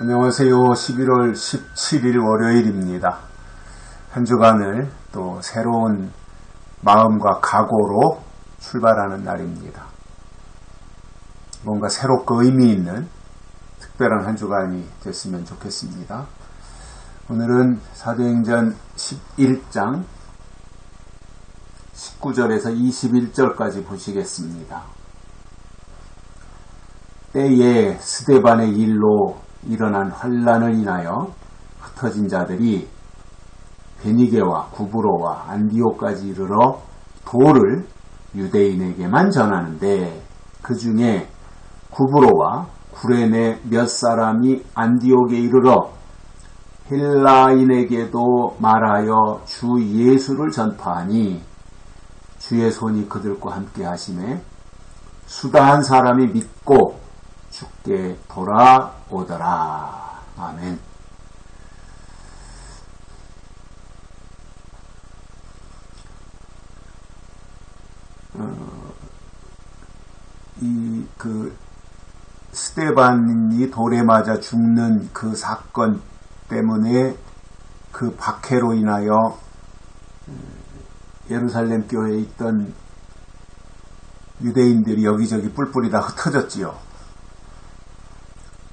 안녕하세요. 11월 17일 월요일입니다. 한 주간을 또 새로운 마음과 각오로 출발하는 날입니다. 뭔가 새롭고 의미 있는 특별한 한 주간이 됐으면 좋겠습니다. 오늘은 사도행전 11장 19절에서 21절까지 보시겠습니다. 때에 스데반의 일로 일어난 환란을 인하여 흩어진 자들이 베니게와 구브로와 안디옥까지 이르러 도를 유대인에게만 전하는데, 그 중에 구브로와 구레네 몇 사람이 안디옥에 이르러 헬라인에게도 말하여 주 예수를 전파하니 주의 손이 그들과 함께 하심에 수다한 사람이 믿고 주께 돌아오더라. 아멘. 스데반이 돌에 맞아 죽는 그 사건 때문에 그 박해로 인하여 예루살렘 교회에 있던 유대인들이 여기저기 뿔뿔이 다 흩어졌지요.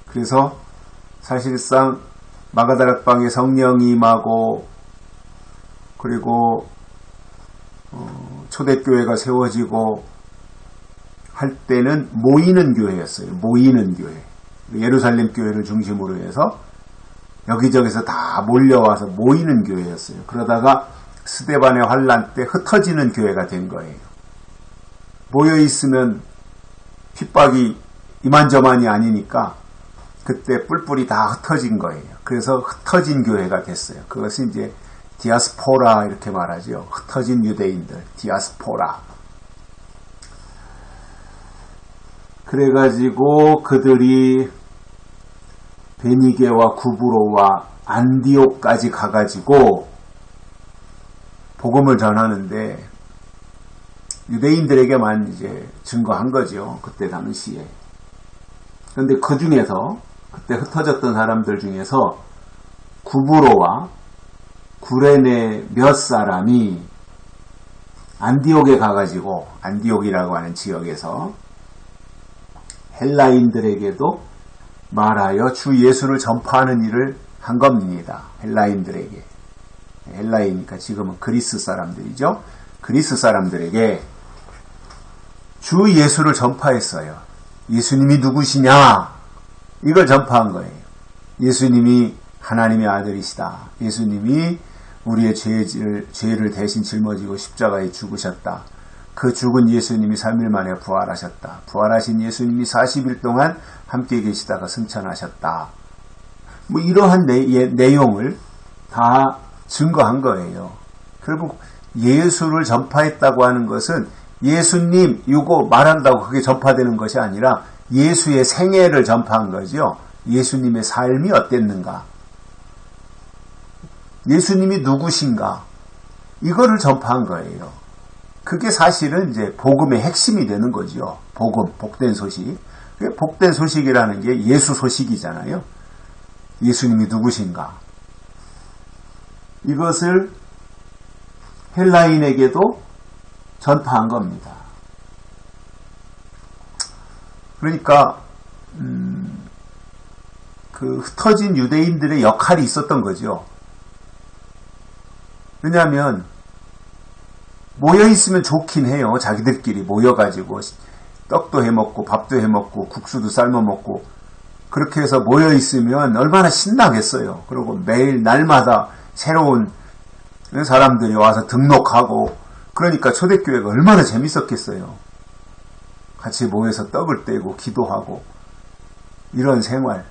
그래서 사실상 마가다락방에 성령이 임하고, 그리고 초대교회가 세워지고 할 때는 모이는 교회였어요. 모이는 교회. 예루살렘 교회를 중심으로 해서 여기저기서 다 몰려와서 모이는 교회였어요. 그러다가 스데반의 환란 때 흩어지는 교회가 된 거예요. 모여있으면 핍박이 이만저만이 아니니까 그때 뿔뿔이 다 흩어진 거예요. 그래서 흩어진 교회가 됐어요. 그것은 이제 디아스포라 이렇게 말하죠. 흩어진 유대인들, 디아스포라. 그래가지고 그들이 베니게와 구브로와 안디옥까지 가가지고 복음을 전하는데, 유대인들에게만 이제 증거한 거죠. 그때 당시에. 그런데 그 중에서, 그때 흩어졌던 사람들 중에서 구브로와 구레네 몇 사람이 안디옥에 가가지고, 안디옥이라고 하는 지역에서 헬라인들에게도 말하여 주 예수를 전파하는 일을 한 겁니다. 헬라인들에게. 헬라이니까 지금은 그리스 사람들이죠. 그리스 사람들에게 주 예수를 전파했어요. 예수님이 누구시냐? 이걸 전파한 거예요. 예수님이 하나님의 아들이시다. 예수님이 우리의 죄를 대신 짊어지고 십자가에 죽으셨다. 그 죽은 예수님이 3일 만에 부활하셨다. 부활하신 예수님이 40일 동안 함께 계시다가 승천하셨다. 뭐 이러한 내용을 다 증거한 거예요. 결국 예수를 전파했다고 하는 것은 예수님 이거 말한다고 그게 전파되는 것이 아니라 예수의 생애를 전파한 거죠. 예수님의 삶이 어땠는가, 예수님이 누구신가, 이거를 전파한 거예요. 그게 사실은 이제 복음의 핵심이 되는 거죠. 복음, 복된 소식. 복된 소식이라는 게 예수 소식이잖아요. 예수님이 누구신가. 이것을 헬라인에게도 전파한 겁니다. 그러니까 그 흩어진 유대인들의 역할이 있었던 거죠. 왜냐하면 모여있으면 좋긴 해요. 자기들끼리 모여가지고 떡도 해먹고 밥도 해먹고 국수도 삶아먹고 그렇게 해서 모여있으면 얼마나 신나겠어요. 그리고 매일 날마다 새로운 사람들이 와서 등록하고, 그러니까 초대교회가 얼마나 재밌었겠어요. 같이 모여서 떡을 떼고 기도하고 이런 생활.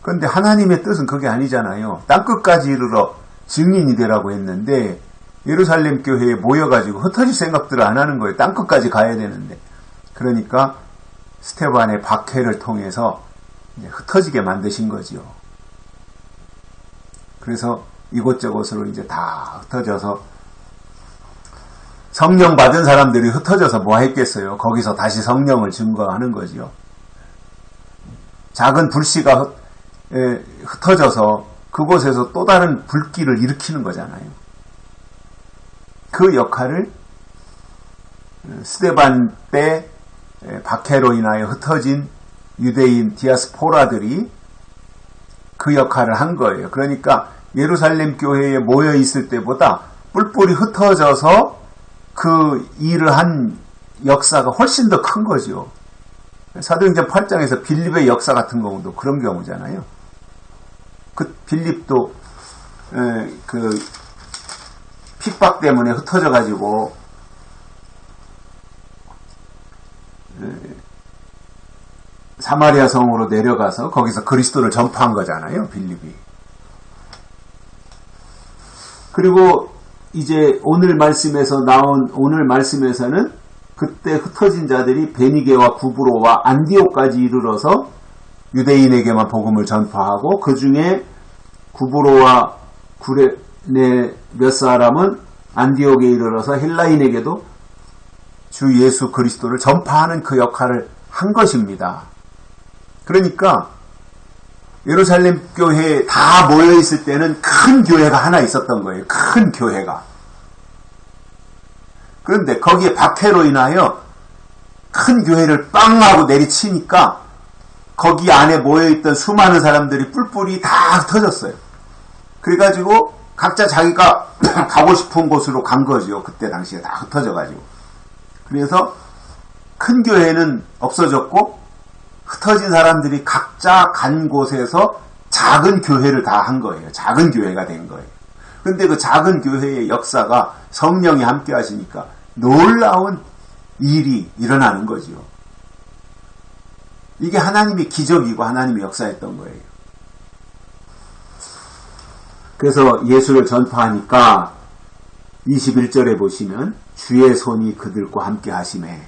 그런데 하나님의 뜻은 그게 아니잖아요. 땅끝까지 이르러 증인이 되라고 했는데 예루살렘 교회에 모여가지고 흩어질 생각들을 안 하는 거예요. 땅끝까지 가야 되는데. 그러니까 스데반의 박해를 통해서 이제 흩어지게 만드신 거지요. 그래서 이곳저곳으로 이제 다 흩어져서 성령 받은 사람들이 흩어져서 뭐 했겠어요? 거기서 다시 성령을 증거하는 거지요. 작은 불씨가 흩어져서 그곳에서 또 다른 불길을 일으키는 거잖아요. 그 역할을 스데반 때 박해로 인하여 흩어진 유대인 디아스포라들이 그 역할을 한 거예요. 그러니까 예루살렘 교회에 모여 있을 때보다 뿔뿔이 흩어져서 그 일을 한 역사가 훨씬 더 큰 거죠. 사도행전 8장에서 빌립의 역사 같은 경우도 그런 경우잖아요. 그 빌립도 그 핍박 때문에 흩어져 가지고 사마리아 성으로 내려가서 거기서 그리스도를 전파한 거잖아요. 빌립이. 그리고 이제 오늘 말씀에서는 그때 흩어진 자들이 베니게와 구브로와 안디옥까지 이르러서 유대인에게만 복음을 전파하고 그 중에 구브로와 구레네 몇 사람은 안디옥에 이르러서 헬라인에게도 주 예수 그리스도를 전파하는 그 역할을 한 것입니다. 그러니까 예루살렘 교회에 다 모여있을 때는 큰 교회가 하나 있었던 거예요. 큰 교회가. 그런데 거기에 박해로 인하여 큰 교회를 빵 하고 내리치니까 거기 안에 모여있던 수많은 사람들이 뿔뿔이 다 흩어졌어요. 그래가지고 각자 자기가 가고 싶은 곳으로 간 거죠. 그때 당시에 다 흩어져가지고. 그래서 큰 교회는 없어졌고 흩어진 사람들이 각자 간 곳에서 작은 교회를 다 한 거예요. 작은 교회가 된 거예요. 그런데 그 작은 교회의 역사가 성령이 함께 하시니까 놀라운 일이 일어나는 거지요. 이게 하나님의 기적이고 하나님의 역사였던 거예요. 그래서 예수를 전파하니까 21절에 보시면 주의 손이 그들과 함께 하시매.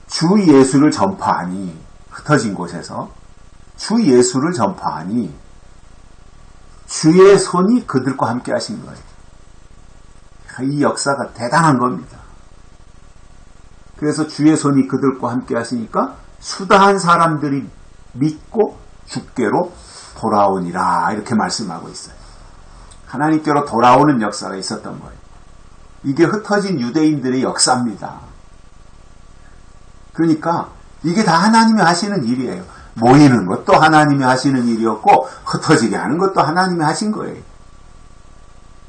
주 예수를 전파하니, 흩어진 곳에서 주 예수를 전파하니 주의 손이 그들과 함께 하신 거예요. 이 역사가 대단한 겁니다. 그래서 주의 손이 그들과 함께 하시니까 수다한 사람들이 믿고 주께로 돌아오니라 이렇게 말씀하고 있어요. 하나님께로 돌아오는 역사가 있었던 거예요. 이게 흩어진 유대인들의 역사입니다. 그러니까 이게 다 하나님이 하시는 일이에요. 모이는 것도 하나님이 하시는 일이었고 흩어지게 하는 것도 하나님이 하신 거예요.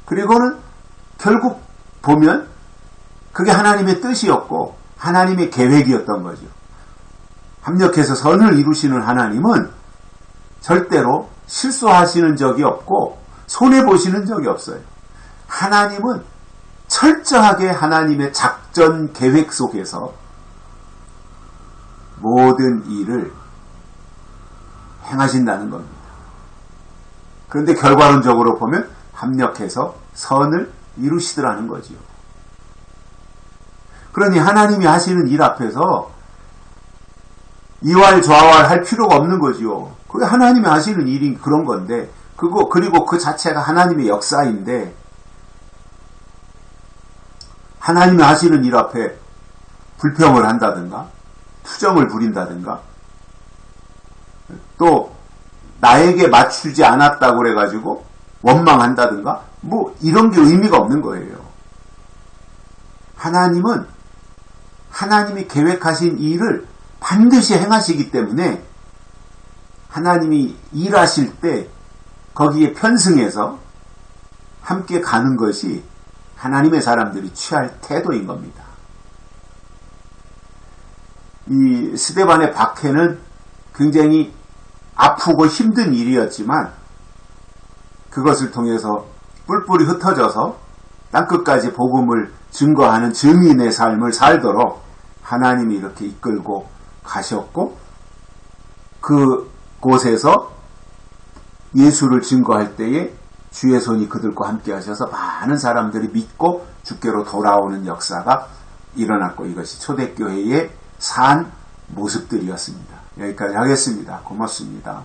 그리고는 결국 보면 그게 하나님의 뜻이었고 하나님의 계획이었던 거죠. 합력해서 선을 이루시는 하나님은 절대로 실수하시는 적이 없고 손해보시는 적이 없어요. 하나님은 철저하게 하나님의 작전 계획 속에서 모든 일을 행하신다는 겁니다. 그런데 결과론적으로 보면 합력해서 선을 이루시더라는 거지요. 그러니 하나님이 하시는 일 앞에서 이왈좌왈 할 필요가 없는 거지요. 그게 하나님이 하시는 일이 그런 건데, 그리고 그 자체가 하나님의 역사인데, 하나님이 하시는 일 앞에 불평을 한다든가, 투정을 부린다든가, 또 나에게 맞추지 않았다고 그래가지고 원망한다든가, 뭐 이런 게 의미가 없는 거예요. 하나님은 하나님이 계획하신 일을 반드시 행하시기 때문에 하나님이 일하실 때 거기에 편승해서 함께 가는 것이 하나님의 사람들이 취할 태도인 겁니다. 이 스데반의 박해는 굉장히 아프고 힘든 일이었지만 그것을 통해서 뿔뿔이 흩어져서 땅끝까지 복음을 증거하는 증인의 삶을 살도록 하나님이 이렇게 이끌고 가셨고 그곳에서 예수를 증거할 때에 주의 손이 그들과 함께 하셔서 많은 사람들이 믿고 주께로 돌아오는 역사가 일어났고 이것이 초대교회의 산 모습들이었습니다. 여기까지 하겠습니다. 고맙습니다.